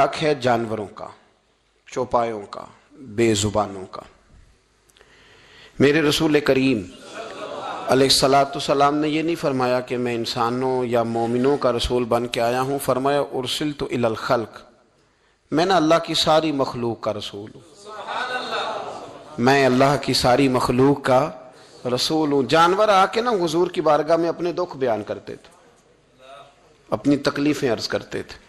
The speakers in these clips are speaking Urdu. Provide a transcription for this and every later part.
مذاق ہے جانوروں کا، چوپایوں کا، بے زبانوں کا۔ میرے رسول کریم علیہ السلام نے یہ نہیں فرمایا کہ میں انسانوں یا مومنوں کا رسول بن کے آیا ہوں، فرمایا ارسلت الی الخلق، میں نا اللہ کی ساری مخلوق کا رسول ہوں، میں اللہ کی ساری مخلوق کا رسول ہوں۔ جانور آ کے نا حضور کی بارگاہ میں اپنے دکھ بیان کرتے تھے، اپنی تکلیفیں عرض کرتے تھے۔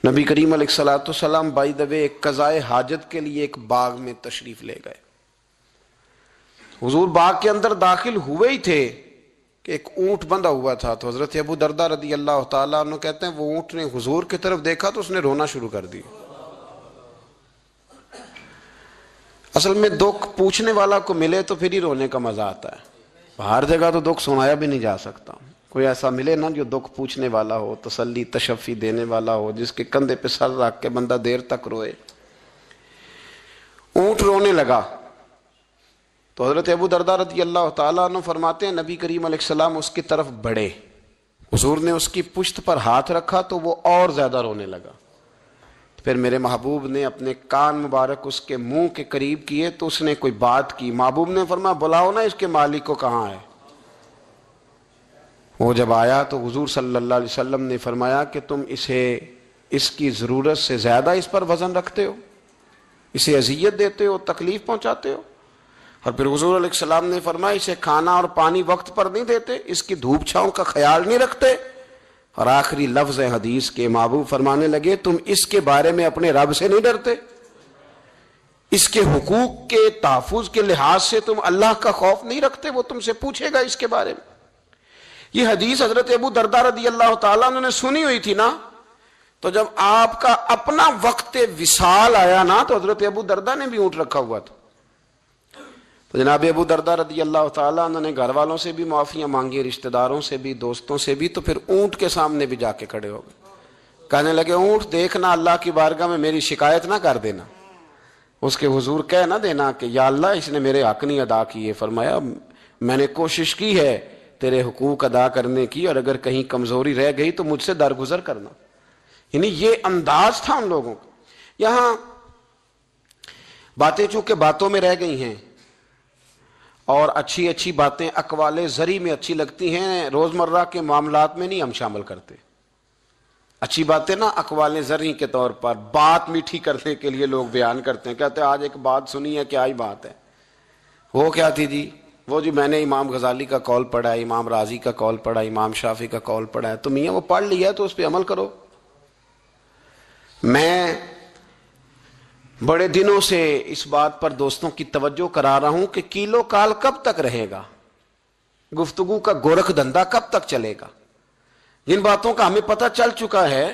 نبی کریم علیہ السلام بائی دا وے ایک قضائے حاجت کے لیے ایک باغ میں تشریف لے گئے۔ حضور باغ کے اندر داخل ہوئے ہی تھے کہ ایک اونٹ بندھا ہوا تھا، تو حضرت ابو درداء رضی اللہ تعالیٰ عنہ کہتے ہیں وہ اونٹ نے حضور کی طرف دیکھا تو اس نے رونا شروع کر دیا۔ اصل میں دکھ پوچھنے والا کو ملے تو پھر ہی رونے کا مزہ آتا ہے، ہر جگہ تو دکھ سنایا بھی نہیں جا سکتا۔ کوئی ایسا ملے نا جو دکھ پوچھنے والا ہو، تسلی تشفی دینے والا ہو، جس کے کندھے پہ سر رکھ کے بندہ دیر تک روئے۔ اونٹ رونے لگا تو حضرت ابو درداء رضی اللہ تعالیٰ عنہ فرماتے ہیں نبی کریم علیہ السلام اس کی طرف بڑھے، حضور نے اس کی پشت پر ہاتھ رکھا تو وہ اور زیادہ رونے لگا۔ پھر میرے محبوب نے اپنے کان مبارک اس کے منہ کے قریب کیے تو اس نے کوئی بات کی، محبوب نے فرمایا بلاؤ نا اس کے مالک کو کہاں ہے۔ وہ جب آیا تو حضور صلی اللہ علیہ وسلم نے فرمایا کہ تم اس کی ضرورت سے زیادہ اس پر وزن رکھتے ہو، اسے اذیت دیتے ہو، تکلیف پہنچاتے ہو۔ اور پھر حضور علیہ السلام نے فرمایا اسے کھانا اور پانی وقت پر نہیں دیتے، اس کی دھوپ چھاؤں کا خیال نہیں رکھتے۔ اور آخری لفظ حدیث کے محبوب فرمانے لگے تم اس کے بارے میں اپنے رب سے نہیں ڈرتے، اس کے حقوق کے تحفظ کے لحاظ سے تم اللہ کا خوف نہیں رکھتے، وہ تم سے پوچھے گا اس کے بارے میں۔ یہ حدیث حضرت ابو درداء رضی اللہ تعالیٰ عنہ نے سنی ہوئی تھی نا، تو جب آپ کا اپنا وقت وصال آیا نا تو حضرت ابو درداء نے بھی اونٹ رکھا ہوا تھا، تو جناب ابو درداء رضی اللہ تعالیٰ عنہ نے گھر والوں سے بھی معافیاں مانگی، رشتہ داروں سے بھی، دوستوں سے بھی، تو پھر اونٹ کے سامنے بھی جا کے کھڑے ہو گئے، کہنے لگے اونٹ دیکھنا اللہ کی بارگاہ میں میری شکایت نہ کر دینا، اس کے حضور کہہ نہ دینا کہ یا اللہ اس نے میرے حق نہیں ادا کیے۔ فرمایا میں نے کوشش کی ہے تیرے حقوق ادا کرنے کی، اور اگر کہیں کمزوری رہ گئی تو مجھ سے درگزر کرنا۔ یعنی یہ انداز تھا ان لوگوں کا۔ یہاں باتیں چونکہ باتوں میں رہ گئی ہیں اور اچھی اچھی باتیں اقوال زری میں اچھی لگتی ہیں، روزمرہ کے معاملات میں نہیں ہم شامل کرتے۔ اچھی باتیں نا اقوال زری کے طور پر بات میٹھی کرنے کے لیے لوگ بیان کرتے ہیں، کہتے ہیں آج ایک بات سنی ہے، کیا ہی بات ہے، وہ کیا تھی جی؟ وہ جی میں نے امام غزالی کا قول پڑھا ہے، امام رازی کا قول پڑھا ہے، امام شافعی کا قول پڑھا ہے، تو میاں وہ پڑھ لیا ہے تو اس پہ عمل کرو۔ میں بڑے دنوں سے اس بات پر دوستوں کی توجہ کرا رہا ہوں کہ کیلو کال کب تک رہے گا، گفتگو کا گورکھ دھندا کب تک چلے گا؟ جن باتوں کا ہمیں پتہ چل چکا ہے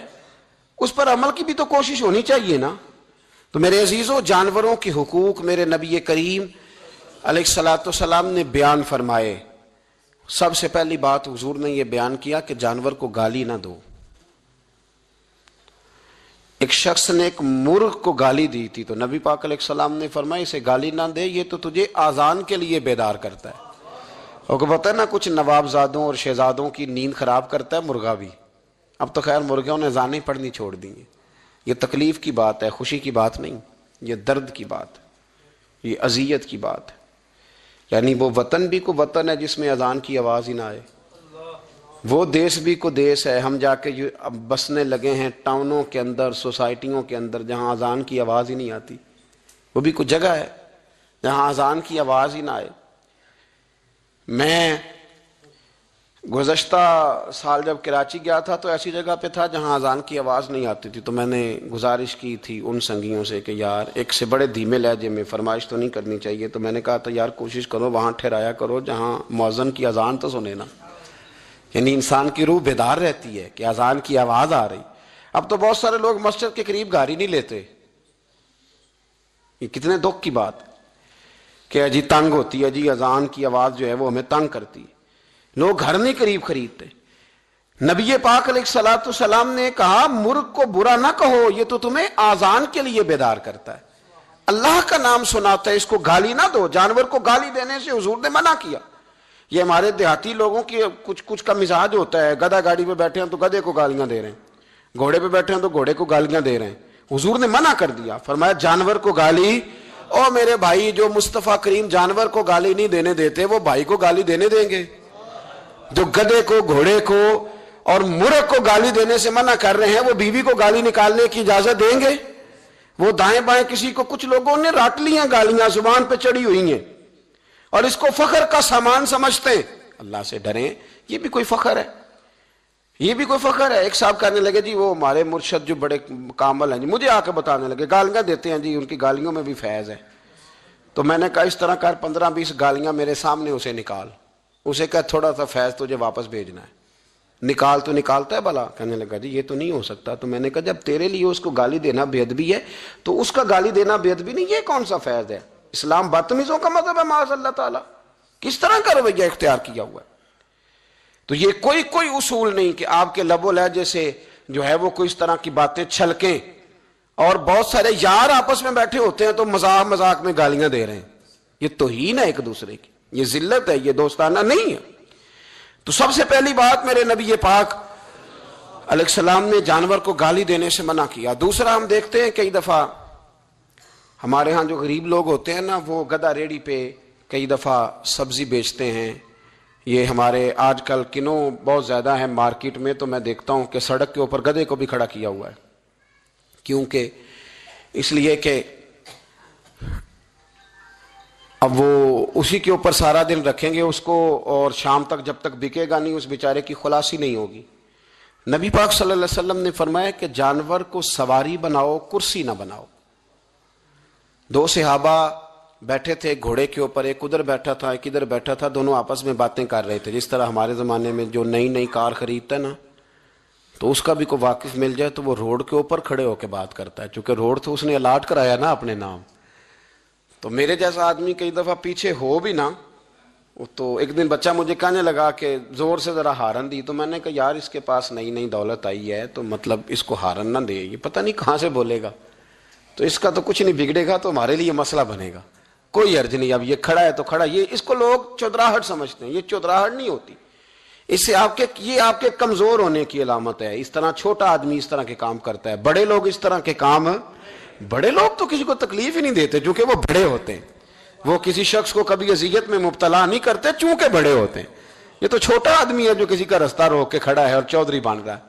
اس پر عمل کی بھی تو کوشش ہونی چاہیے نا۔ تو میرے عزیزوں، جانوروں کے حقوق میرے نبی کریم علیہ السلام نے بیان فرمائے۔ سب سے پہلی بات حضور نے یہ بیان کیا کہ جانور کو گالی نہ دو۔ ایک شخص نے ایک مرغ کو گالی دی تھی تو نبی پاک علیہ السلام نے فرمایا اسے گالی نہ دے، یہ تو تجھے آذان کے لیے بیدار کرتا ہے۔ اور پتہ ہے نا کچھ نوابزادوں اور شہزادوں کی نیند خراب کرتا ہے مرغا بھی۔ اب تو خیر مرغوں نے اذانیں پڑھنی چھوڑ دی ہیں۔ یہ تکلیف کی بات ہے، خوشی کی بات نہیں، یہ درد کی بات ہے، یہ اذیت کی بات ہے۔ یعنی وہ وطن بھی کو وطن ہے جس میں اذان کی آواز ہی نہ آئے، وہ دیس بھی کو دیس ہے، ہم جا کے اب بسنے لگے ہیں ٹاؤنوں کے اندر، سوسائٹیوں کے اندر جہاں اذان کی آواز ہی نہیں آتی، وہ بھی کوئی جگہ ہے جہاں اذان کی آواز ہی نہ آئے۔ میں گزشتہ سال جب کراچی گیا تھا تو ایسی جگہ پہ تھا جہاں اذان کی آواز نہیں آتی تھی، تو میں نے گزارش کی تھی ان سنگیوں سے کہ یار ایک سے بڑے دھیمے لہجے میں، فرمائش تو نہیں کرنی چاہیے، تو میں نے کہا تھا یار کوشش کرو وہاں ٹھہرایا کرو جہاں مؤذن کی اذان تو سنے نا، یعنی انسان کی روح بیدار رہتی ہے کہ اذان کی آواز آ رہی۔ اب تو بہت سارے لوگ مسجد کے قریب گاڑی نہیں لیتے، یہ کتنے دکھ کی بات کہ جی تنگ ہوتی ہے، جی اذان کی آواز جو ہے وہ ہمیں تنگ کرتی ہے، لوگ گھر نہیں قریب خریدتے۔ نبی پاک علیہ السلام نے کہا مرغ کو برا نہ کہو، یہ تو تمہیں آذان کے لیے بیدار کرتا ہے، اللہ کا نام سناتا ہے، اس کو گالی نہ دو۔ جانور کو گالی دینے سے حضور نے منع کیا۔ یہ ہمارے دیہاتی لوگوں کی کچھ کا مزاج ہوتا ہے، گدھا گاڑی پہ بیٹھے ہیں تو گدھے کو گالیاں دے رہے ہیں، گھوڑے پہ بیٹھے ہیں تو گھوڑے کو گالیاں دے رہے ہیں. حضور نے منع کر دیا, فرمایا جانور کو گالی, او میرے بھائی جو مصطفیٰ کریم جانور کو گالی نہیں دینے دیتے وہ بھائی کو گالی دینے دیں گے؟ جو گدھے کو, گھوڑے کو اور مرغ کو گالی دینے سے منع کر رہے ہیں وہ بیوی کو گالی نکالنے کی اجازت دیں گے؟ وہ دائیں بائیں کسی کو, کچھ لوگوں نے رٹ لی ہیں گالیاں, زبان پہ چڑھی ہوئی ہیں اور اس کو فخر کا سامان سمجھتے ہیں. اللہ سے ڈریں, یہ بھی کوئی فخر ہے؟ یہ بھی کوئی فخر ہے؟ ایک صاحب کہنے لگے جی وہ ہمارے مرشد جو بڑے کامل ہیں جی, مجھے آ کے بتانے لگے گالیاں دیتے ہیں جی, ان کی گالیوں میں بھی فیض ہے. تو میں نے کہا اس طرح کر 15-20 گالیاں میرے سامنے اسے نکال, اسے کہا تھوڑا سا فیض تجھے واپس بھیجنا ہے, نکال. تو نکالتا ہے بھلا؟ کہنے لگا جی یہ تو نہیں ہو سکتا. تو میں نے کہا جب تیرے لیے اس کو گالی دینا بے ادبی ہے تو اس کا گالی دینا بے ادبی نہیں, یہ کون سا فیض ہے؟ اسلام بدتمیزوں کا مذہب ہے معاذ اللہ تعالیٰ. کس طرح کا رویہ اختیار کیا ہوا ہے؟ تو یہ کوئی اصول نہیں کہ آپ کے لب و لہجے سے جو ہے وہ کوئی اس طرح کی باتیں چھلکیں. اور بہت سارے یار آپس میں بیٹھے ہوتے ہیں تو مذاق میں گالیاں دے رہے ہیں. یہ توہین ہے ایک دوسرے کی, یہ ذلت ہے, یہ دوستانہ نہیں ہے. تو سب سے پہلی بات میرے نبی پاک علیہ السلام نے جانور کو گالی دینے سے منع کیا. دوسرا ہم دیکھتے ہیں کئی دفعہ ہمارے ہاں جو غریب لوگ ہوتے ہیں نا, وہ گدھا ریڑھی پہ کئی دفعہ سبزی بیچتے ہیں. یہ ہمارے آج کل کنوں بہت زیادہ ہیں مارکیٹ میں, تو میں دیکھتا ہوں کہ سڑک کے اوپر گدھے کو بھی کھڑا کیا ہوا ہے. کیونکہ اس لیے کہ اب وہ اسی کے اوپر سارا دن رکھیں گے اس کو, اور شام تک جب تک بکے گا نہیں اس بیچارے کی خلاصی نہیں ہوگی. نبی پاک صلی اللہ علیہ وسلم نے فرمایا کہ جانور کو سواری بناؤ, کرسی نہ بناؤ. 2 صحابہ بیٹھے تھے گھوڑے کے اوپر, ایک ادھر بیٹھا تھا ایک ادھر بیٹھا تھا, دونوں آپس میں باتیں کر رہے تھے. جس طرح ہمارے زمانے میں جو نئی کار خریدتا ہے نا, تو اس کا بھی کوئی واقف مل جائے تو وہ روڈ کے اوپر کھڑے ہو کے بات کرتا ہے, چونکہ روڈ تو اس نے الاٹ کرایا نا اپنے نام. تو میرے جیسا آدمی کئی دفعہ پیچھے ہو بھی نا, تو ایک دن بچہ مجھے کہنے لگا کہ زور سے ذرا ہارن دی. تو میں نے کہا یار اس کے پاس نئی دولت آئی ہے تو مطلب اس کو ہارن نہ دے, یہ پتہ نہیں کہاں سے بولے گا, تو اس کا تو کچھ نہیں بگڑے گا, تو ہمارے لیے مسئلہ بنے گا. کوئی عرض نہیں, اب یہ کھڑا ہے تو کھڑا. یہ اس کو لوگ چودراہٹ سمجھتے ہیں, یہ چودراہٹ نہیں ہوتی. اس سے یہ آپ کے کمزور ہونے کی علامت ہے. اس طرح چھوٹا آدمی اس طرح کے کام کرتا ہے, بڑے لوگ اس طرح کے کام, بڑے لوگ تو کسی کو تکلیف ہی نہیں دیتے چونکہ وہ بڑے ہوتے ہیں. وہ کسی شخص کو کبھی اذیت میں مبتلا نہیں کرتے چونکہ بڑے ہوتے ہیں. یہ تو چھوٹا آدمی ہے جو کسی کا رستہ روک کے کھڑا ہے اور چودھری بن رہا ہے.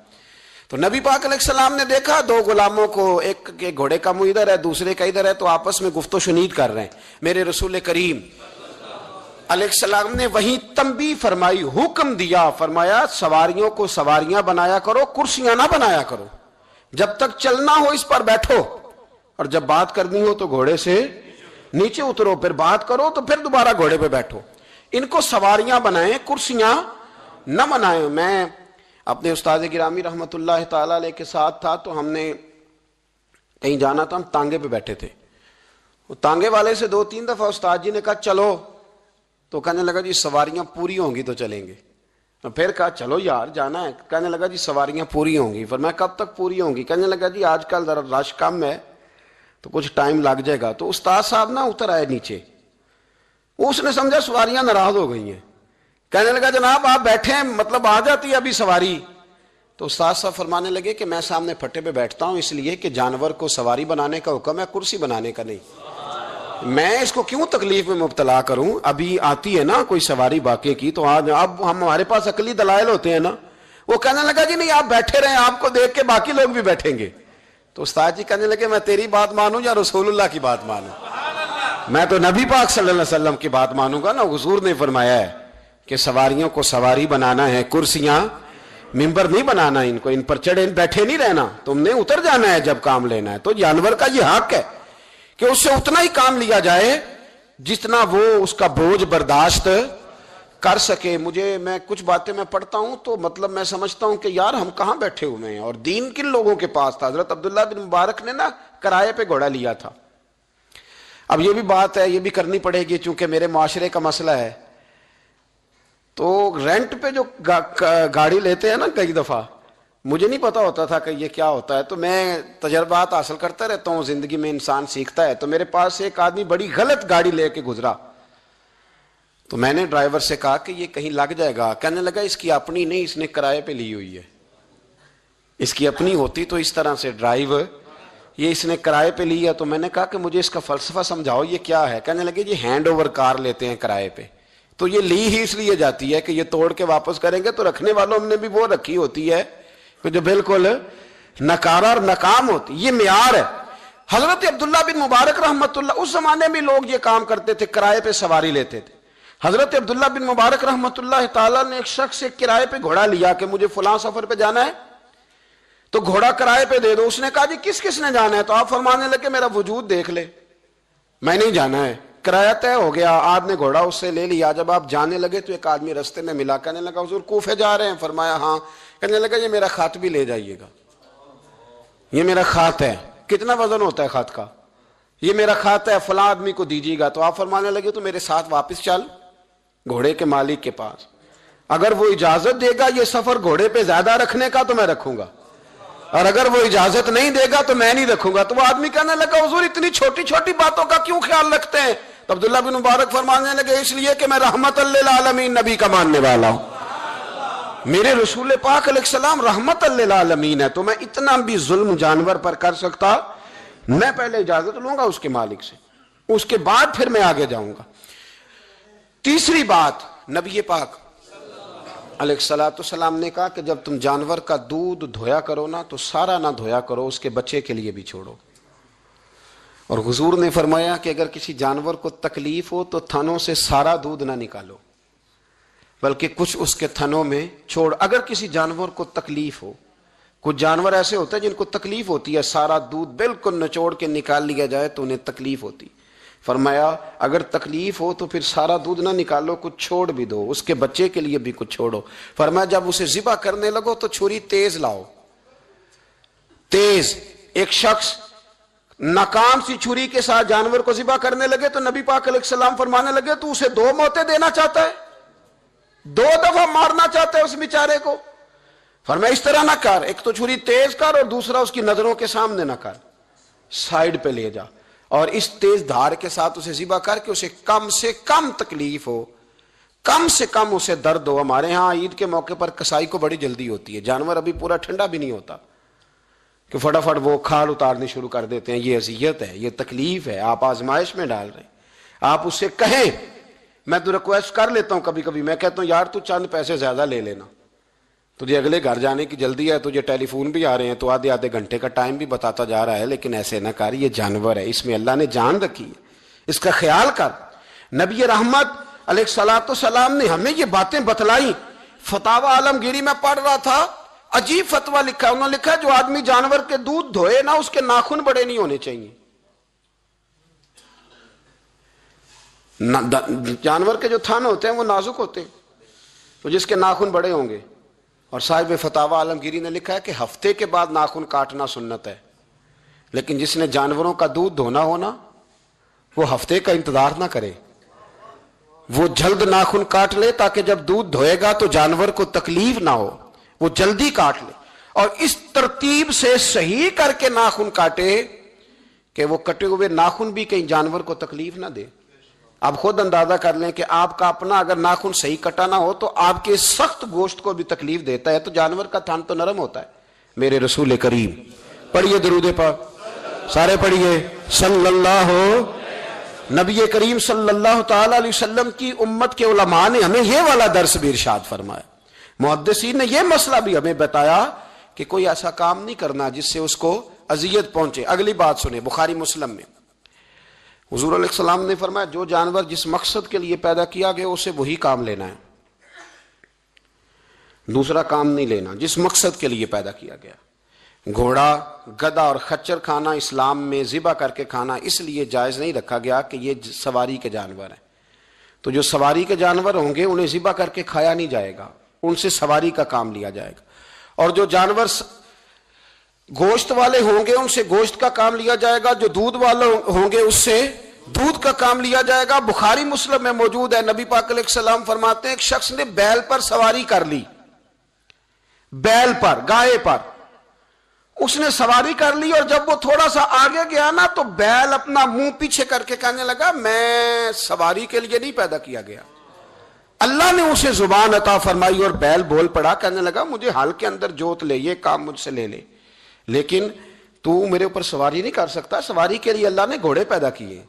تو نبی پاک علیہ السلام نے دیکھا 2 غلاموں کو, ایک کے گھوڑے کا منہ ادھر ہے دوسرے کا ادھر ہے, تو آپس میں گفت و شنید کر رہے ہیں. میرے رسول کریم علیہ السلام نے وہیں تنبیہ فرمائی, حکم دیا, فرمایا سواریوں کو سواریاں بنایا کرو, کرسیاں نہ بنایا کرو. جب تک چلنا ہو اس پر بیٹھو, اور جب بات کرنی ہو تو گھوڑے سے نیچے اترو, پھر بات کرو تو پھر دوبارہ گھوڑے پہ بیٹھو. ان کو سواریاں بنائیں, کرسیاں نہ بنائیں. میں اپنے استاد گرامی رحمت اللہ تعالی علیہ کے ساتھ تھا, تو ہم نے کہیں جانا تھا, ہم تانگے پہ بیٹھے تھے. وہ تانگے والے سے 2-3 دفعہ استاد جی نے کہا چلو, تو کہنے لگا جی سواریاں پوری ہوں گی تو چلیں گے. پھر کہا چلو یار جانا ہے, کہنے لگا جی سواریاں پوری ہوں گی. پھر میں کب تک پوری ہوں گی؟ کہنے لگا جی آج کل ذرا رش کم ہے تو کچھ ٹائم لگ جائے گا. تو استاد صاحب نہ اتر آئے نیچے, اس نے سمجھا سواریاں ناراض ہو گئی ہیں. کہنے لگا جناب آپ بیٹھے ہیں, مطلب آ جاتی ہے ابھی سواری. تو استاد صاحب فرمانے لگے کہ میں سامنے پھٹے پہ بیٹھتا ہوں اس لیے کہ جانور کو سواری بنانے کا حکم ہے, کرسی بنانے کا نہیں. میں اس کو کیوں تکلیف میں مبتلا کروں؟ ابھی آتی ہے نا کوئی سواری واقعے کی, تو آج اب ہمارے پاس عقلی دلائل ہوتے ہیں نا. وہ کہنے لگا جی نہیں آپ بیٹھے رہیں, آپ کو دیکھ کے باقی لوگ بھی بیٹھیں گے. تو استاد جی کہنے لگے میں تیری بات مانوں یا رسول اللہ کی بات مانوں؟ میں تو نبی پاک صلی اللہ علیہ وسلم کی بات مانوں گا نا. حضور نے فرمایا ہے کہ سواریوں کو سواری بنانا ہے, کرسیاں ممبر نہیں بنانا, ان کو ان پر چڑھے بیٹھے نہیں رہنا, تم نے اتر جانا ہے جب کام لینا ہے. تو جانور کا یہ حق ہے کہ اس سے اتنا ہی کام لیا جائے جتنا وہ اس کا بوجھ برداشت کر سکے. میں کچھ باتیں میں پڑھتا ہوں تو مطلب میں سمجھتا ہوں کہ یار ہم کہاں بیٹھے ہوئے ہیں, اور دین کن لوگوں کے پاس تھا. حضرت عبداللہ بن مبارک نے نا کرائے پہ گھوڑا لیا تھا. اب یہ بھی بات ہے, یہ بھی کرنی پڑے گی چونکہ میرے معاشرے کا مسئلہ ہے. تو رینٹ پہ جو گاڑی لیتے ہیں نا, کئی دفعہ مجھے نہیں پتا ہوتا تھا کہ یہ کیا ہوتا ہے, تو میں تجربات حاصل کرتا رہتا ہوں, زندگی میں انسان سیکھتا ہے. تو میرے پاس ایک آدمی بڑی غلط گاڑی لے کے گزرا, تو میں نے ڈرائیور سے کہا کہ یہ کہیں لگ جائے گا. کہنے لگا اس کی اپنی نہیں, اس نے کرائے پہ لی ہوئی ہے. اس کی اپنی ہوتی تو اس طرح سے ڈرائیو، یہ اس نے کرائے پہ لیا، تو میں نے کہا کہ مجھے اس کا فلسفہ سمجھاؤ یہ کیا ہے. کہنے لگے یہ ہینڈ اوور کار لیتے ہیں کرائے پہ، تو یہ لی ہی اس لیے جاتی ہے کہ یہ توڑ کے واپس کریں گے، تو رکھنے والوں نے بھی وہ رکھی ہوتی ہے کہ جو بالکل نکارا اور ناکام ہوتی. یہ معیار ہے. حضرت عبداللہ بن مبارک رحمت اللہ، اس زمانے میں لوگ یہ کام کرتے تھے، کرائے پہ سواری لیتے تھے. حضرت عبداللہ بن مبارک رحمت اللہ تعالیٰ نے ایک شخص سے کرائے پہ گھوڑا لیا کہ مجھے فلاں سفر پہ جانا ہے تو گھوڑا کرائے پہ دے دو. اس نے کہا جی کس کس نے جانا ہے؟ تو آپ فرمانے لگے میرا وجود دیکھ لے، میں نہیں جانا ہے. کرایہ طے ہو گیا، آپ نے گھوڑا اس سے لے لیا. جب آپ جانے لگے تو ایک آدمی رستے میں ملا، کہنے لگا حضور کوفے جا رہے ہیں؟ فرمایا ہاں. کہنے لگا یہ میرا خط بھی لے جائیے گا، یہ میرا خط ہے. کتنا وزن ہوتا ہے خط کا؟ یہ میرا خط ہے، فلاں آدمی کو دیجیے گا. تو آپ فرمانے لگے تو میرے ساتھ واپس چل گھوڑے کے مالک کے پاس، اگر وہ اجازت دے گا یہ سفر گھوڑے پہ زیادہ رکھنے کا تو میں رکھوں گا، اور اگر وہ اجازت نہیں دے گا تو میں نہیں رکھوں گا. تو وہ آدمی کہنے لگا حضور اتنی چھوٹی چھوٹی باتوں کا کیوں خیال رکھتے ہیں؟ تو عبداللہ بن مبارک فرمانے لگے اس لیے کہ میں رحمت للعالمین نبی کا ماننے والا ہوں، میرے رسول پاک علیہ السلام رحمت للعالمین ہے، تو میں اتنا بھی ظلم جانور پر کر سکتا؟ میں پہلے اجازت لوں گا اس کے مالک سے، اس کے بعد پھر میں آگے جاؤں گا. تیسری بات، نبی پاک علیہ السلام نے کہا کہ جب تم جانور کا دودھ دھویا کرو نا تو سارا نہ دھویا کرو، اس کے بچے کے لیے بھی چھوڑو. اور حضور نے فرمایا کہ اگر کسی جانور کو تکلیف ہو تو تھنوں سے سارا دودھ نہ نکالو، بلکہ کچھ اس کے تھنوں میں چھوڑ. اگر کسی جانور کو تکلیف ہو، کچھ جانور ایسے ہوتے ہیں جن کو تکلیف ہوتی ہے، سارا دودھ بالکل نچوڑ کے نکال لیا جائے تو انہیں تکلیف ہوتی. فرمایا اگر تکلیف ہو تو پھر سارا دودھ نہ نکالو، کچھ چھوڑ بھی دو، اس کے بچے کے لیے بھی کچھ چھوڑو. فرمایا جب اسے ذبح کرنے لگو تو چھری تیز لاؤ، تیز. ایک شخص ناکام سی چھری کے ساتھ جانور کو ذبح کرنے لگے تو نبی پاک علیہ السلام فرمانے لگے تو اسے 2 موتیں دینا چاہتا ہے، 2 دفعہ مارنا چاہتا ہے اس بیچارے کو. فرمایا اس طرح نہ کر، ایک تو چھری تیز کر اور دوسرا اس کی نظروں کے سامنے نہ کر، سائیڈ پہ لے جا اور اس تیز دھار کے ساتھ اسے ذبح کر کے اسے کم سے کم تکلیف ہو، کم سے کم اسے درد ہو. ہمارے ہاں عید کے موقع پر کسائی کو بڑی جلدی ہوتی ہے، جانور ابھی پورا ٹھنڈا بھی نہیں ہوتا کہ فٹافٹ وہ کھال اتارنی شروع کر دیتے ہیں. یہ اذیت ہے، یہ تکلیف ہے، آپ آزمائش میں ڈال رہے ہیں. آپ اس سے کہیں، میں تو ریکویسٹ کر لیتا ہوں کبھی کبھی، میں کہتا ہوں یار تو چند پیسے زیادہ لے لینا، تجھے اگلے گھر جانے کی جلدی ہے، تجھے ٹیلی فون بھی آ رہے ہیں تو آدھے گھنٹے کا ٹائم بھی بتاتا جا رہا ہے، لیکن ایسے نہ کر، یہ جانور ہے، اس میں اللہ نے جان رکھی ہے، اس کا خیال کر. نبی رحمت علیہ السلام نے ہمیں یہ باتیں بتلائی. فتاوی عالمگیری میں پڑھ رہا تھا، عجیب فتویٰ لکھا، انہوں نے لکھا جو آدمی جانور کے دودھ دھوئے نا اس کے ناخن بڑے نہیں ہونے چاہیے. جانور کے جو تھن ہوتے ہیں وہ نازک ہوتے ہیں، تو جس کے ناخن بڑے ہوں گے. اور صاحب فتاوی عالمگیری نے لکھا ہے کہ ہفتے کے بعد ناخن کاٹنا سنت ہے، لیکن جس نے جانوروں کا دودھ دھونا ہونا وہ ہفتے کا انتظار نہ کرے، وہ جلد ناخن کاٹ لے تاکہ جب دودھ دھوئے گا تو جانور کو تکلیف نہ ہو، وہ جلدی کاٹ لے اور اس ترتیب سے صحیح کر کے ناخن کاٹے کہ وہ کٹے ہوئے ناخن بھی کہیں جانور کو تکلیف نہ دے. آپ خود اندازہ کر لیں کہ آپ کا اپنا اگر ناخن صحیح کٹا نہ ہو تو آپ کے سخت گوشت کو بھی تکلیف دیتا ہے، تو جانور کا تھن تو نرم ہوتا ہے. میرے رسول کریم، پڑھیے درود پاک، سارے پڑھیے صلی اللہ. نبی کریم صلی اللہ تعالی علیہ وسلم کی امت کے علماء نے ہمیں یہ والا درس بھی ارشاد فرمایا. محدثین نے یہ مسئلہ بھی ہمیں بتایا کہ کوئی ایسا کام نہیں کرنا جس سے اس کو اذیت پہنچے. اگلی بات سنیں، بخاری مسلم میں حضور علیہ السلام نے فرمایا جو جانور جس مقصد کے لیے پیدا کیا گیا اسے وہی کام لینا ہے، دوسرا کام نہیں لینا جس مقصد کے لیے پیدا کیا گیا. گھوڑا، گدھا اور خچر کھانا اسلام میں ذبح کر کے کھانا اس لیے جائز نہیں رکھا گیا کہ یہ سواری کے جانور ہیں، تو جو سواری کے جانور ہوں گے انہیں ذبح کر کے کھایا نہیں جائے گا، ان سے سواری کا کام لیا جائے گا. اور جو جانور گوشت والے ہوں گے ان سے گوشت کا کام لیا جائے گا، جو دودھ والے ہوں گے اس سے دودھ کا کام لیا جائے گا. بخاری مسلم میں موجود ہے، نبی پاک علیہ السلام فرماتے ہیں ایک شخص نے بیل پر سواری کر لی، بیل پر، گائے پر اس نے سواری کر لی، اور جب وہ تھوڑا سا آگے گیا نا تو بیل اپنا منہ پیچھے کر کے کہنے لگا میں سواری کے لیے نہیں پیدا کیا گیا، اللہ نے اسے زبان عطا فرمائی اور بیل بول پڑا، کہنے لگا مجھے حال کے اندر جوت لے، یہ کام مجھ سے لے لے، لیکن تو میرے اوپر سواری نہیں کر سکتا۔ سواری کے لیے اللہ نے گھوڑے پیدا کیے،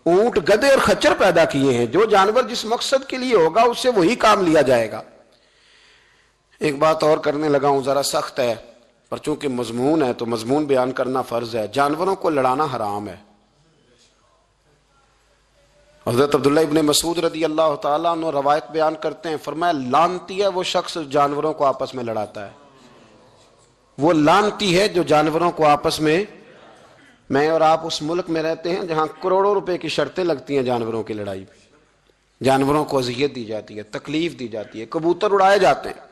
اونٹ، گدھے اور خچر پیدا کیے ہیں، جو جانور جس مقصد کے لیے ہوگا اس سے وہی کام لیا جائے گا۔ ایک بات اور کرنے لگا ہوں، ذرا سخت ہے، پر چونکہ مضمون ہے تو مضمون بیان کرنا فرض ہے۔ جانوروں کو لڑانا حرام ہے۔ حضرت عبداللہ ابن مسعود رضی اللہ تعالیٰ عنہ روایت بیان کرتے ہیں، فرمایا لعنتی ہے وہ شخص جانوروں کو آپس میں لڑاتا ہے، وہ لعنتی ہے جو جانوروں کو آپس میں۔ میں اور آپ اس ملک میں رہتے ہیں جہاں کروڑوں روپے کی شرطیں لگتی ہیں جانوروں کی لڑائی پہ، جانوروں کو اذیت دی جاتی ہے، تکلیف دی جاتی ہے، کبوتر اڑائے جاتے ہیں،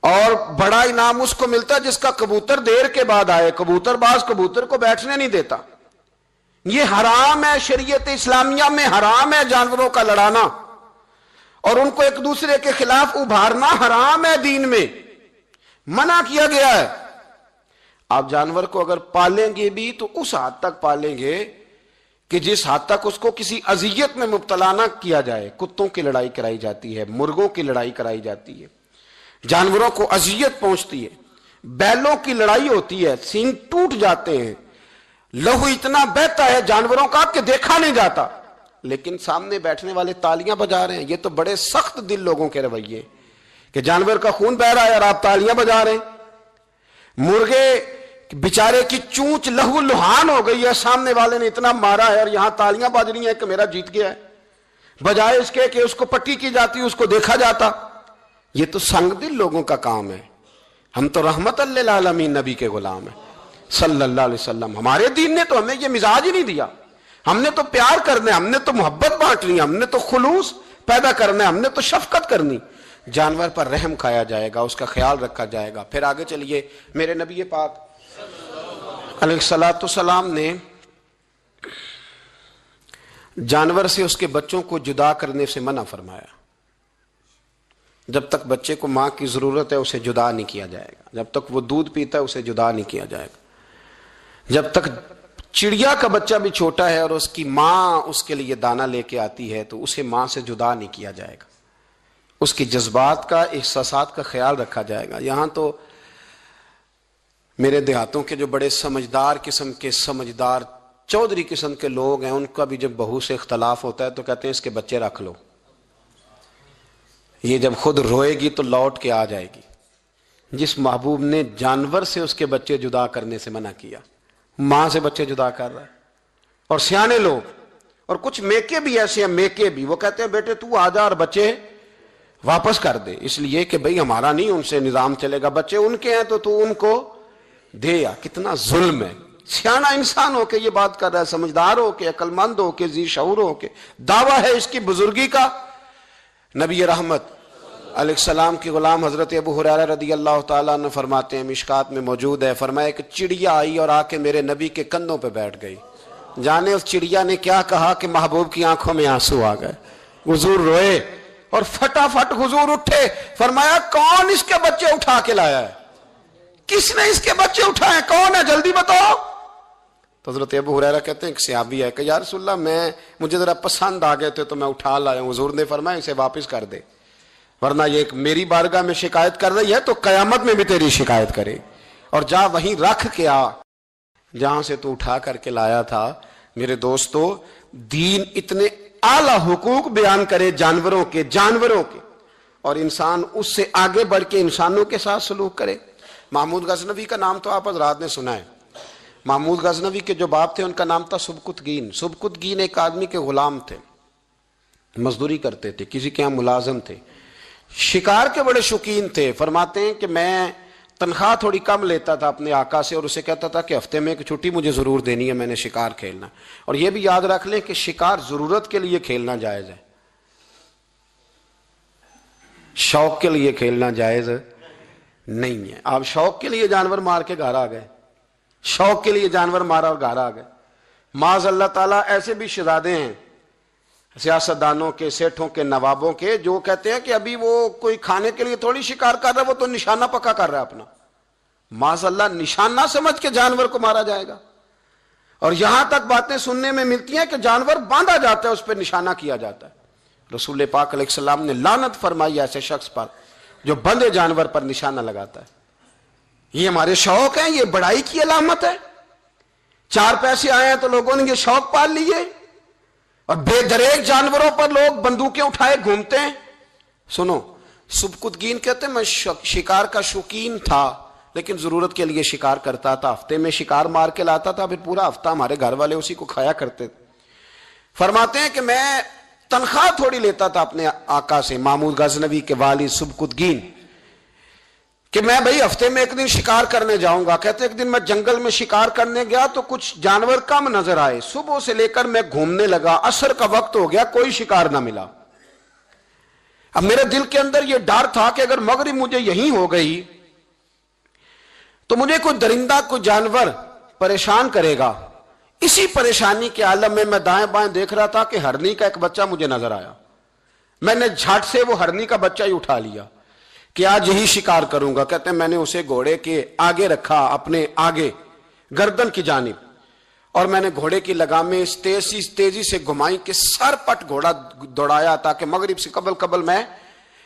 اور بڑا انعام اس کو ملتا ہے جس کا کبوتر دیر کے بعد آئے۔ کبوتر باز کبوتر کو بیٹھنے نہیں دیتا۔ یہ حرام ہے، شریعت اسلامیہ میں حرام ہے جانوروں کا لڑانا، اور ان کو ایک دوسرے کے خلاف ابھارنا حرام ہے، دین میں منع کیا گیا ہے۔ آپ جانور کو اگر پالیں گے بھی تو اس حد تک پالیں گے کہ جس حد تک اس کو کسی اذیت میں مبتلا نہ کیا جائے۔ کتوں کی لڑائی کرائی جاتی ہے، مرغوں کی لڑائی کرائی جاتی ہے، جانوروں کو اذیت پہنچتی ہے، بیلوں کی لڑائی ہوتی ہے، سینگ ٹوٹ جاتے ہیں، لہو اتنا بہتا ہے جانوروں کا کہ دیکھا نہیں جاتا، لیکن سامنے بیٹھنے والے تالیاں بجا رہے ہیں۔ یہ تو بڑے سخت دل لوگوں کے رویے کہ جانور کا خون بہ رہا ہے اور آپ تالیاں بجا رہے ہیں۔ مرغے بیچارے کی چونچ لہو لہان ہو گئی ہے، سامنے والے نے اتنا مارا ہے اور یہاں تالیاں بج رہی ہیں کہ میرا جیت گیا ہے، بجائے اس کے کہ اس کو پٹی کی جاتی، اس کو دیکھا جاتا۔ یہ تو سنگ دل لوگوں کا کام ہے۔ ہم تو رحمت للعالمین نبی کے غلام ہیں صلی اللہ علیہ وسلم۔ ہمارے دین نے تو ہمیں یہ مزاج ہی نہیں دیا۔ ہم نے تو پیار کرنا ہے، ہم نے تو محبت بانٹنی ہے، ہم نے تو خلوص پیدا کرنا ہے، ہم نے تو شفقت کرنی۔ جانور پر رحم کھایا جائے گا، اس کا خیال رکھا جائے گا۔ پھر آگے چلیے، میرے نبی پاک علیہ الصلوۃ والسلام نے جانور سے اس کے بچوں کو جدا کرنے سے منع فرمایا۔ جب تک بچے کو ماں کی ضرورت ہے اسے جدا نہیں کیا جائے گا، جب تک وہ دودھ پیتا ہے اسے جدا نہیں کیا جائے گا، جب تک چڑیا کا بچہ بھی چھوٹا ہے اور اس کی ماں اس کے لیے دانہ لے کے آتی ہے تو اسے ماں سے جدا نہیں کیا جائے گا، اس کی جذبات کا، احساسات کا خیال رکھا جائے گا۔ یہاں تو میرے دیہاتوں کے جو بڑے سمجھدار قسم کے، سمجھدار چودھری قسم کے لوگ ہیں، ان کا بھی جب بہو سے اختلاف ہوتا ہے تو کہتے ہیں اس کے بچے رکھ لو، یہ جب خود روئے گی تو لوٹ کے آ جائے گی۔ جس محبوب نے جانور سے اس کے بچے جدا کرنے سے منع کیا، ماں سے بچے جدا کر رہا ہے۔ اور سیانے لوگ اور کچھ میکے بھی ایسے ہیں، میکے بھی، وہ کہتے ہیں بیٹے تو آ جا اور بچے واپس کر دے، اس لیے کہ بھئی ہمارا نہیں ان سے نظام چلے گا، بچے ان کے ہیں تو ان کو دے۔ یا کتنا ظلم ہے۔ سیانا انسان ہو کے یہ بات کر رہا ہے، سمجھدار ہو کے، عقل مند ہو کے، ذی شعور ہو کے، دعویٰ ہے اس کی بزرگی کا۔ نبی رحمت علیہ السلام کی غلام حضرت ابو ہریرہ رضی اللہ تعالیٰ عنہ فرماتے ہیں، مشکات میں موجود ہے، فرمایا کہ چڑیا آئی اور آ کے میرے نبی کے کندھوں پہ بیٹھ گئی۔ جانے اس چڑیا نے کیا کہا کہ محبوب کی آنکھوں میں آنسو آ گئے، حضور روئے اور فٹافٹ حضور اٹھے، فرمایا کون اس کے بچے اٹھا کے لایا ہے؟ کس نے اس کے بچے اٹھائے؟ کون ہے؟ جلدی بتاؤ۔ تو حضرت ابو ہریرہ کہتے ہیں کہ صحابی ہے کہ یا رسول اللہ مجھے ذرا پسند آ گئے تھے تو میں اٹھا لایا ہوں۔ حضور نے فرمایا اسے واپس کر دے، ورنہ یہ ایک میری بارگاہ میں شکایت کر رہی ہے تو قیامت میں بھی تیری شکایت کرے، اور جا وہیں رکھ کے آ جہاں سے تو اٹھا کر کے لایا تھا۔ میرے دوستو، دین اتنے اعلیٰ حقوق بیان کرے جانوروں کے اور انسان اس سے آگے بڑھ کے انسانوں کے ساتھ سلوک کرے۔ محمود غزنوی کا نام تو آپ حضرات نے سنا ہے۔ محمود غزنوی کے جو باپ تھے ان کا نام تھا سبکتگین۔ سبکتگین ایک آدمی کے غلام تھے، مزدوری کرتے تھے، کسی کے یہاں ملازم تھے، شکار کے بڑے شوقین تھے۔ فرماتے ہیں کہ میں تنخواہ تھوڑی کم لیتا تھا اپنے آقا سے اور اسے کہتا تھا کہ ہفتے میں ایک چھٹی مجھے ضرور دینی ہے، میں نے شکار کھیلنا۔ اور یہ بھی یاد رکھ لیں کہ شکار ضرورت کے لیے کھیلنا جائز ہے، شوق کے لیے کھیلنا جائز نہیں ہے۔ آپ شوق کے لیے جانور مار کے گھر آ گئے، شوق کے لیے جانور مارا اور گھر آ گئے۔ معاذ اللہ تعالیٰ ایسے بھی شہزادے ہیں سیاستدانوں کے، سیٹھوں کے، نوابوں کے، جو کہتے ہیں کہ ابھی وہ کوئی کھانے کے لیے تھوڑی شکار کر رہا ہے، وہ تو نشانہ پکا کر رہا ہے اپنا۔ معاذ اللہ، نشانہ سمجھ کے جانور کو مارا جائے گا۔ اور یہاں تک باتیں سننے میں ملتی ہیں کہ جانور باندھا جاتا ہے، اس پہ نشانہ کیا جاتا ہے۔ رسول پاک علیہ السلام نے لعنت فرمائی ایسے شخص پر جو بندے جانور پر نشانہ لگاتا ہے۔ یہ ہمارے شوق ہیں، یہ بڑائی کی علامت ہے۔ 4 پیسے آئے ہیں تو لوگوں نے یہ شوق پال لیے، اور بے دریغ جانوروں پر لوگ بندوقیں اٹھائے گھومتے ہیں۔ سنو، سبکتگین کہتے ہیں میں شکار کا شوقین تھا، لیکن ضرورت کے لیے شکار کرتا تھا، ہفتے میں شکار مار کے لاتا تھا، پھر پورا ہفتہ ہمارے گھر والے اسی کو کھایا کرتے تھے۔ فرماتے ہیں کہ میں تنخواہ تھوڑی لیتا تھا اپنے آقا سے، محمود غزنوی کے والد سبکتگین، کہ میں بھئی ہفتے میں ایک دن شکار کرنے جاؤں گا۔ کہتے ایک دن میں جنگل میں شکار کرنے گیا تو کچھ جانور کم نظر آئے، صبح سے لے کر میں گھومنے لگا، عصر کا وقت ہو گیا، کوئی شکار نہ ملا۔ اب میرے دل کے اندر یہ ڈر تھا کہ اگر مغرب مجھے یہیں ہو گئی تو مجھے کوئی درندہ کوئی جانور پریشان کرے گا۔ اسی پریشانی کے عالم میں دائیں بائیں دیکھ رہا تھا کہ ہرنی کا ایک بچہ مجھے نظر آیا۔ میں نے جھٹ سے وہ ہرنی کا بچہ ہی اٹھا لیا کہ آج یہی شکار کروں گا۔ کہتے ہیں میں نے اسے گھوڑے کے آگے رکھا، اپنے آگے گردن کی جانب، اور میں نے گھوڑے کی لگامیں اس تیزی سے گھمائی کہ سر پٹ گھوڑا دوڑایا تاکہ مغرب سے قبل میں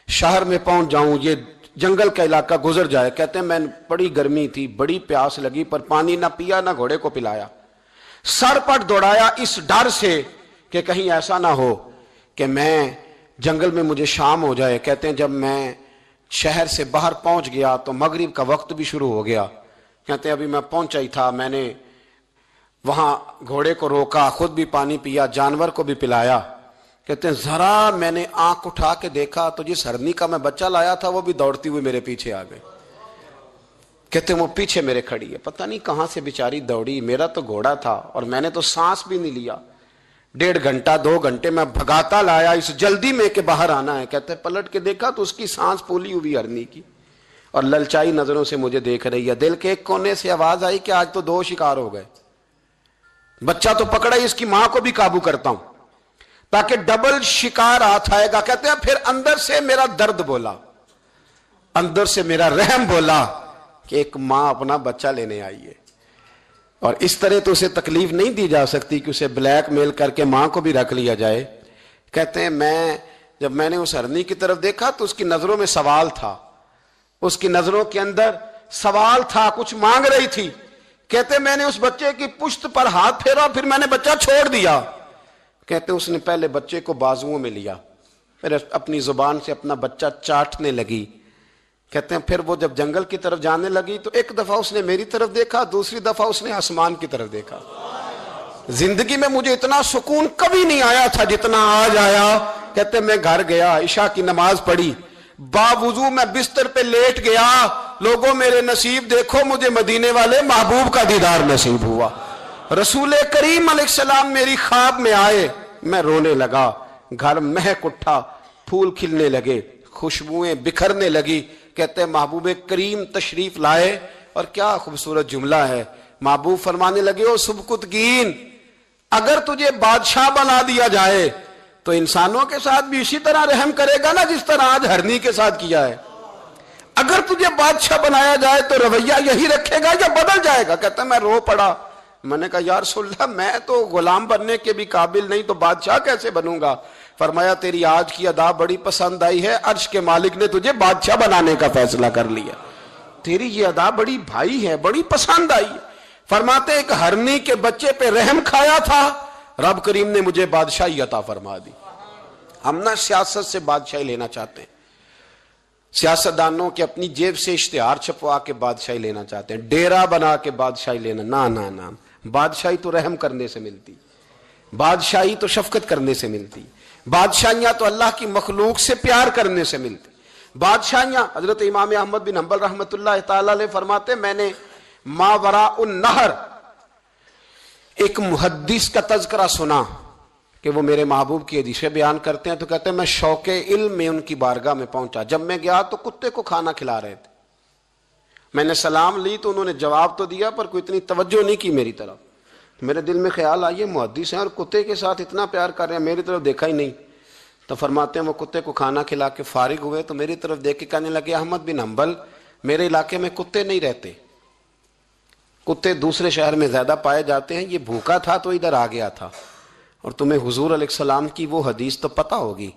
شہر میں پہنچ جاؤں، یہ جنگل کا علاقہ گزر جائے۔ کہتے ہیں میں بڑی گرمی تھی، بڑی پیاس لگی، پر پانی نہ پیا نہ گھوڑے کو پلایا، سر پٹ دوڑایا اس ڈر سے کہ کہیں ایسا نہ ہو کہ میں جنگل میں مجھے شام ہو جائے۔ کہتے ہیں جب میں شہر سے باہر پہنچ گیا تو مغرب کا وقت بھی شروع ہو گیا۔ کہتے ہیں ابھی میں پہنچا ہی تھا، میں نے وہاں گھوڑے کو روکا، خود بھی پانی پیا، جانور کو بھی پلایا۔ کہتے ہیں ذرا میں نے آنکھ اٹھا کے دیکھا تو جس ہرنی کا میں بچہ لایا تھا وہ بھی دوڑتی ہوئی میرے پیچھے آ گئی۔ کہتے ہیں وہ پیچھے میرے کھڑی ہے، پتہ نہیں کہاں سے بیچاری دوڑی، میرا تو گھوڑا تھا اور میں نے تو سانس بھی نہیں لیا۔ 1.5 گھنٹہ 2 گھنٹے میں بھگاتا لایا اس جلدی میں کہ باہر آنا ہے۔ کہتے ہیں پلٹ کے دیکھا تو اس کی سانس پھولی ہوئی ہرنی کی، اور للچائی نظروں سے مجھے دیکھ رہی ہے۔ دل کے ایک کونے سے آواز آئی کہ آج تو 2 شکار ہو گئے۔ بچہ تو پکڑا ہی، اس کی ماں کو بھی قابو کرتا ہوں تاکہ ڈبل شکار ہاتھ آئے گا۔ کہتے ہیں پھر اندر سے میرا درد بولا، اندر سے میرا رحم بولا کہ ایک ماں اپنا بچہ لینے آئی ہے، اور اس طرح تو اسے تکلیف نہیں دی جا سکتی کہ اسے بلیک میل کر کے ماں کو بھی رکھ لیا جائے۔ کہتے ہیں جب میں نے اس ہرنی کی طرف دیکھا تو اس کی نظروں میں سوال تھا، اس کی نظروں کے اندر سوال تھا، کچھ مانگ رہی تھی۔ کہتے میں نے اس بچے کی پشت پر ہاتھ پھیرا، پھر میں نے بچہ چھوڑ دیا۔ کہتے اس نے پہلے بچے کو بازوؤں میں لیا، پھر اپنی زبان سے اپنا بچہ چاٹنے لگی۔ کہتے ہیں پھر وہ جب جنگل کی طرف جانے لگی تو ایک دفعہ اس نے میری طرف دیکھا، دوسری دفعہ اس نے آسمان کی طرف دیکھا۔ زندگی میں مجھے اتنا سکون کبھی نہیں آیا تھا جتنا آج آیا۔ کہتے میں گھر گیا، عشاء کی نماز پڑھی، باوضو میں بستر پہ لیٹ گیا، لوگوں میرے نصیب دیکھو، مجھے مدینے والے محبوب کا دیدار نصیب ہوا۔ رسول کریم علیہ السلام میری خواب میں آئے، میں رونے لگا، گھر مہک اٹھا، پھول کھلنے لگے، خوشبوئیں بکھرنے لگی۔ کہتے ہیں محبوب کریم تشریف لائے، اور کیا خوبصورت جملہ ہے، محبوب فرمانے لگے او سبکتگین، اگر تجھے بادشاہ بنا دیا جائے تو انسانوں کے ساتھ بھی اسی طرح رحم کرے گا نا جس طرح آج ہرنی کے ساتھ کیا ہے۔ اگر تجھے بادشاہ بنایا جائے تو رویہ یہی رکھے گا یا بدل جائے گا؟ کہتا ہے میں رو پڑا، میں نے کہا یا رسول اللہ میں تو غلام بننے کے بھی قابل نہیں، تو بادشاہ کیسے بنوں گا؟ فرمایا تیری آج کی ادا بڑی پسند آئی ہے، عرش کے مالک نے تجھے بادشاہ بنانے کا فیصلہ کر لیا، تیری یہ ادا بڑی بھائی ہے، بڑی پسند آئی ہے۔ فرماتے ایک ہرنی کے بچے پہ رحم کھایا تھا، رب کریم نے مجھے بادشاہی عطا فرما دی۔ ہم نہ سیاست سے بادشاہی لینا چاہتے ہیں، سیاستدانوں کے اپنی جیب سے اشتہار چھپوا کے بادشاہی لینا چاہتے ہیں، ڈیرا بنا کے بادشاہی لینا، نہ بادشاہی تو رحم کرنے سے ملتی، بادشاہی تو شفقت کرنے سے ملتی، بادشاہیاں تو اللہ کی مخلوق سے پیار کرنے سے ملتی۔ بادشاہیاں حضرت امام احمد بن حنبل رحمۃ اللہ تعالی علیہ فرماتے میں نے ماوراء النہر ایک محدث کا تذکرہ سنا کہ وہ میرے محبوب کی حدیثیں بیان کرتے ہیں، تو کہتے ہیں میں شوق علم میں ان کی بارگاہ میں پہنچا، جب میں گیا تو کتے کو کھانا کھلا رہے تھے، میں نے سلام لی تو انہوں نے جواب تو دیا پر کوئی اتنی توجہ نہیں کی میری طرف، میرے دل میں خیال آئی محدث ہیں اور کتے کے ساتھ اتنا پیار کر رہے ہیں، میری طرف دیکھا ہی نہیں۔ تو فرماتے ہیں وہ کتے کو کھانا کھلا کے فارغ ہوئے تو میری طرف دیکھ کے کہنے لگے احمد بن حنبل میرے علاقے میں کتے نہیں رہتے، کتے دوسرے شہر میں زیادہ پائے جاتے ہیں، یہ بھوکا تھا تو ادھر آ گیا تھا، اور تمہیں حضور علیہ السلام کی وہ حدیث تو پتہ ہوگی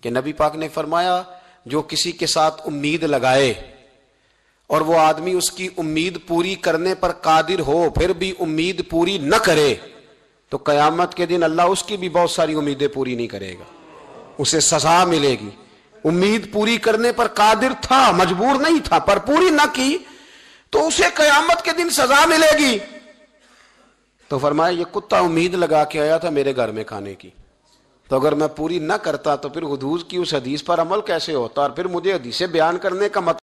کہ نبی پاک نے فرمایا جو کسی کے ساتھ امید لگائے اور وہ آدمی اس کی امید پوری کرنے پر قادر ہو پھر بھی امید پوری نہ کرے تو قیامت کے دن اللہ اس کی بھی بہت ساری امیدیں پوری نہیں کرے گا، اسے سزا ملے گی۔ امید پوری کرنے پر قادر تھا، مجبور نہیں تھا، پر پوری نہ کی تو اسے قیامت کے دن سزا ملے گی۔ تو فرمایا یہ کتا امید لگا کے آیا تھا میرے گھر میں کھانے کی، تو اگر میں پوری نہ کرتا تو پھر حضور کی اس حدیث پر عمل کیسے ہوتا، اور پھر مجھے حدیثیں بیان کرنے کا مطلب